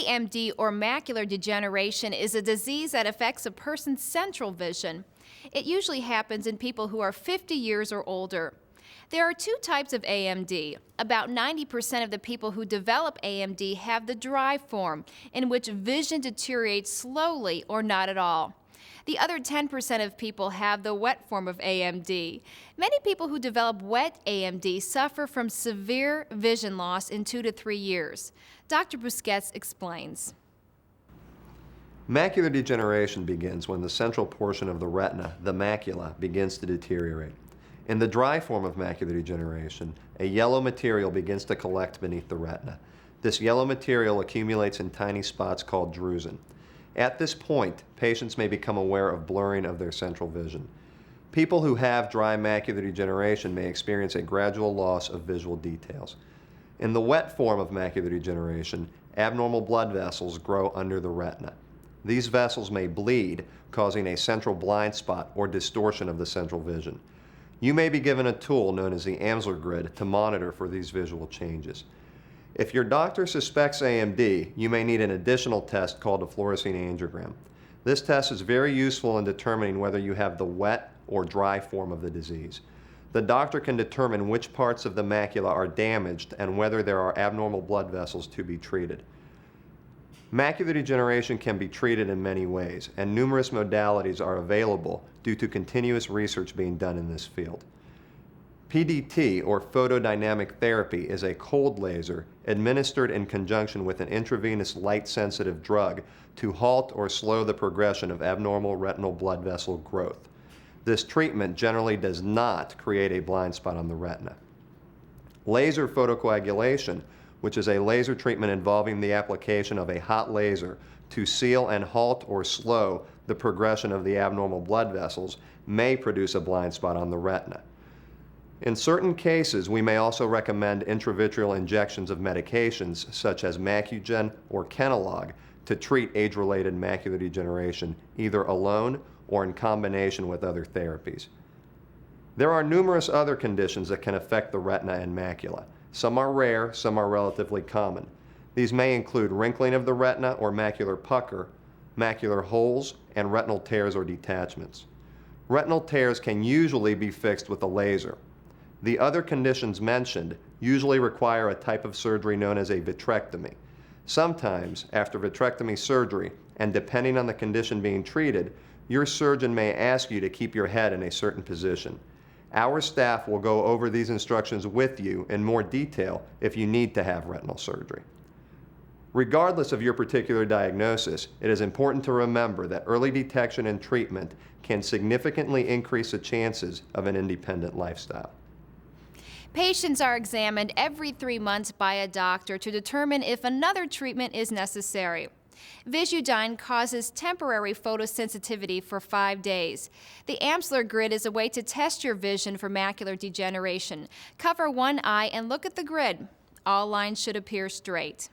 AMD, or macular degeneration, is a disease that affects a person's central vision. It usually happens in people who are 50 years or older. There are two types of AMD. About 90% of the people who develop AMD have the dry form, in which vision deteriorates slowly or not at all. The other 10% of people have the wet form of AMD. Many people who develop wet AMD suffer from severe vision loss in 2 to 3 years. Dr. Busquets explains. Macular degeneration begins when the central portion of the retina, the macula, begins to deteriorate. In the dry form of macular degeneration, a yellow material begins to collect beneath the retina. This yellow material accumulates in tiny spots called drusen. At this point, patients may become aware of blurring of their central vision. People who have dry macular degeneration may experience a gradual loss of visual details. In the wet form of macular degeneration, abnormal blood vessels grow under the retina. These vessels may bleed, causing a central blind spot or distortion of the central vision. You may be given a tool known as the Amsler grid to monitor for these visual changes. If your doctor suspects AMD, you may need an additional test called a fluorescein angiogram. This test is very useful in determining whether you have the wet or dry form of the disease. The doctor can determine which parts of the macula are damaged and whether there are abnormal blood vessels to be treated. Macular degeneration can be treated in many ways, and numerous modalities are available due to continuous research being done in this field. PDT, or photodynamic therapy, is a cold laser administered in conjunction with an intravenous light-sensitive drug to halt or slow the progression of abnormal retinal blood vessel growth. This treatment generally does not create a blind spot on the retina. Laser photocoagulation, which is a laser treatment involving the application of a hot laser to seal and halt or slow the progression of the abnormal blood vessels, may produce a blind spot on the retina. In certain cases, we may also recommend intravitreal injections of medications such as Macugen or Kenalog to treat age-related macular degeneration, either alone or in combination with other therapies. There are numerous other conditions that can affect the retina and macula. Some are rare, some are relatively common. These may include wrinkling of the retina or macular pucker, macular holes, and retinal tears or detachments. Retinal tears can usually be fixed with a laser. The other conditions mentioned usually require a type of surgery known as a vitrectomy. Sometimes, after vitrectomy surgery, and depending on the condition being treated, your surgeon may ask you to keep your head in a certain position. Our staff will go over these instructions with you in more detail if you need to have retinal surgery. Regardless of your particular diagnosis, it is important to remember that early detection and treatment can significantly increase the chances of an independent lifestyle. Patients are examined every 3 months by a doctor to determine if another treatment is necessary. Visudyne causes temporary photosensitivity for 5 days. The Amsler grid is a way to test your vision for macular degeneration. Cover one eye and look at the grid. All lines should appear straight.